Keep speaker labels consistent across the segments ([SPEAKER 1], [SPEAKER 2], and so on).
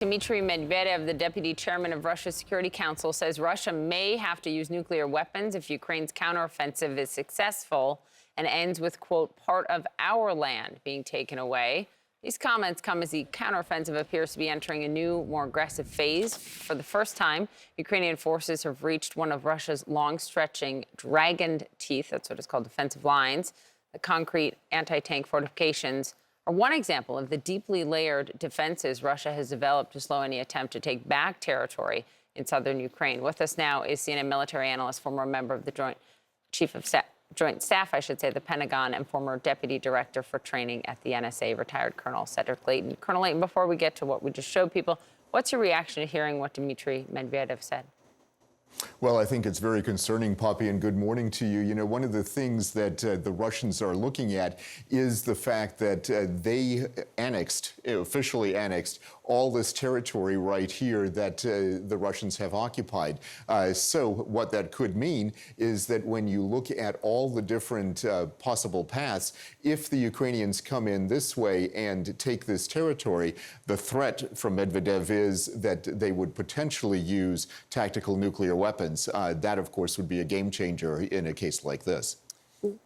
[SPEAKER 1] Dmitry Medvedev, the deputy chairman of Russia's Security Council, says Russia may have to use nuclear weapons if Ukraine's counteroffensive is successful and ends with, quote, part of our land being taken away. These comments come as the counteroffensive appears to be entering a new, more aggressive phase. For the first time, Ukrainian forces have reached one of Russia's long-stretching dragon teeth, that's what it's called, defensive lines. The concrete anti-tank fortifications are one example of the deeply layered defenses Russia has developed to slow any attempt to take back territory in southern Ukraine. With us now is CNN military analyst, former member of the Joint Staff, the Pentagon, and former deputy director for training at the NSA, retired Colonel Cedric Leighton. Colonel Leighton, before we get to what we just showed people, what's your reaction to hearing what Dmitry Medvedev said?
[SPEAKER 2] Well, I think it's very concerning, Poppy, and good morning to you. You know, one of the things that the Russians are looking at is the fact that they officially annexed, all this territory right here that the Russians have occupied. So what that could mean is that when you look at all the different possible paths, if the Ukrainians come in this way and take this territory, the threat from Medvedev is that they would potentially use tactical nuclear weapons. That, of course, would be a game changer in a case like this.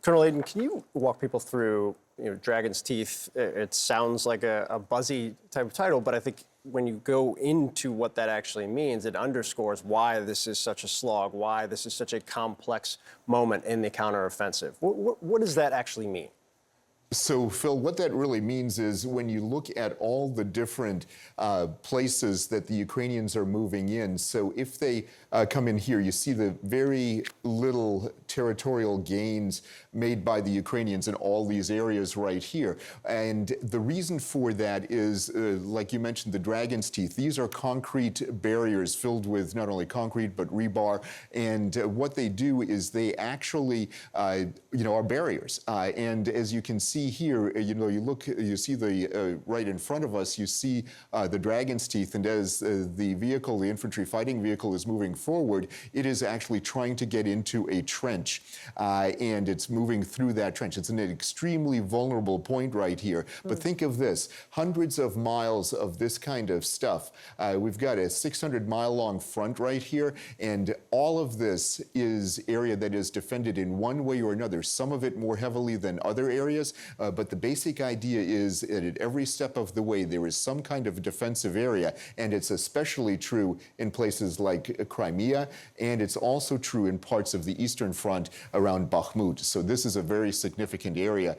[SPEAKER 3] Colonel Leighton, can you walk people through, Dragon's Teeth? It sounds like a buzzy type of title, but I think when you go into what that actually means, it underscores why this is such a slog, why this is such a complex moment in the counteroffensive. What does that actually mean?
[SPEAKER 2] So, Phil, what that really means is when you look at all the different places that the Ukrainians are moving in, so if they come in here, you see the very little territorial gains made by the Ukrainians in all these areas right here. And the reason for that is, like you mentioned, the Dragon's Teeth. These are concrete barriers filled with not only concrete, but rebar. And what they do is they actually, are barriers. And as you can see here, you see the right in front of us, you see the Dragon's Teeth, and as the infantry fighting vehicle is moving forward, it is actually trying to get into a trench, and it's moving through that trench. It's an extremely vulnerable point right here. But think of this, hundreds of miles of this kind of stuff. We've got a 600-mile-long front right here, and all of this is area that is defended in one way or another, some of it more heavily than other areas, but the basic idea is that at every step of the way there is some kind of defensive area, and it's especially true in places like Crimea, and it's also true in parts of the Eastern Front around Bakhmut. So this is a very significant area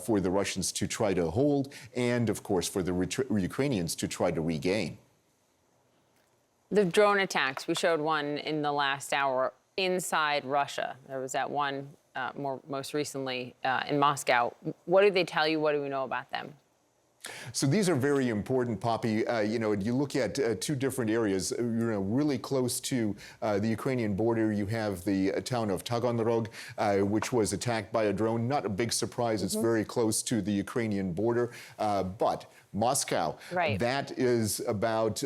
[SPEAKER 2] for the Russians to try to hold, and of course for the Ukrainians to try to regain.
[SPEAKER 1] The drone attacks, we showed one in the last hour inside Russia. There was that one most recently in Moscow. What do they tell you? What do we know about them?
[SPEAKER 2] So these are very important, Poppy. You look at two different areas. Really close to the Ukrainian border, you have the town of Taganrog, which was attacked by a drone. Not a big surprise. It's very close to the Ukrainian border. But Moscow,
[SPEAKER 1] right,
[SPEAKER 2] that is about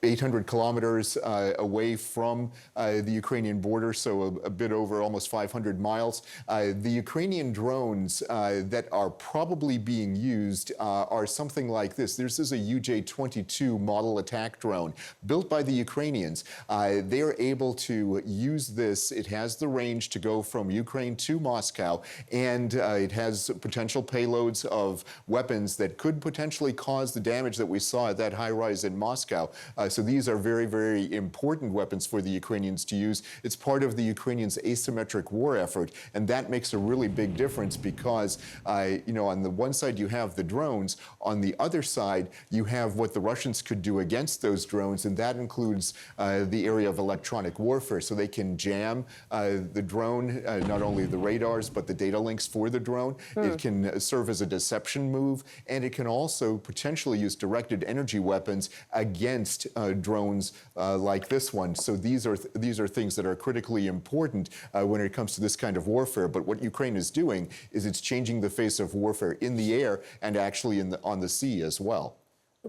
[SPEAKER 2] 800 kilometers away from the Ukrainian border, so a bit over almost 500 miles. The Ukrainian drones that are probably being used are something like this. This is a UJ-22 model attack drone built by the Ukrainians. They are able to use this. It has the range to go from Ukraine to Moscow, and it has potential payloads of weapons that could potentially cause the damage that we saw at that high rise in Moscow. So these are very, very important weapons for the Ukrainians to use. It's part of the Ukrainians' asymmetric war effort, and that makes a really big difference because, on the one side you have the drones, on the other side you have what the Russians could do against those drones, and that includes the area of electronic warfare. So they can jam the drone, not only the radars, but the data links for the drone. It can serve as a deception move, and it can also potentially use directed energy weapons against drones like this one. So these are things that are critically important when it comes to this kind of warfare. But what Ukraine is doing is it's changing the face of warfare in the air and actually on the sea as well.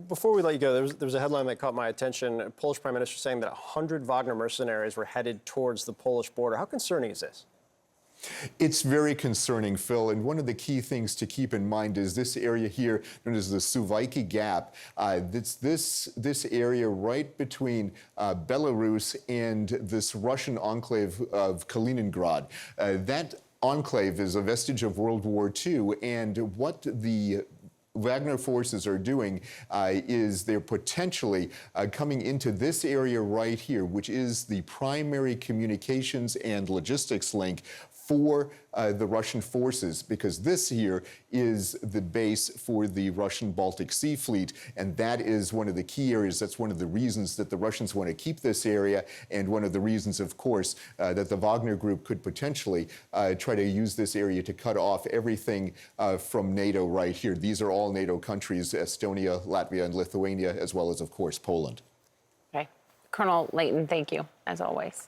[SPEAKER 3] Before we let you go, there was a headline that caught my attention. A Polish prime minister saying that 100 Wagner mercenaries were headed towards the Polish border. How concerning is this?
[SPEAKER 2] It's very concerning, Phil, and one of the key things to keep in mind is this area here, known as the Suwalki Gap. This area right between Belarus and this Russian enclave of Kaliningrad. That enclave is a vestige of World War II, and what the Wagner forces are doing is they're potentially coming into this area right here, which is the primary communications and logistics link for the Russian forces, because this here is the base for the Russian Baltic Sea Fleet, and that is one of the key areas. That's one of the reasons that the Russians want to keep this area, and one of the reasons, of course, that the Wagner Group could potentially try to use this area to cut off everything from NATO right here. These are all NATO countries, Estonia, Latvia, and Lithuania, as well as, of course, Poland.
[SPEAKER 1] Okay. Colonel Leighton, thank you, as always.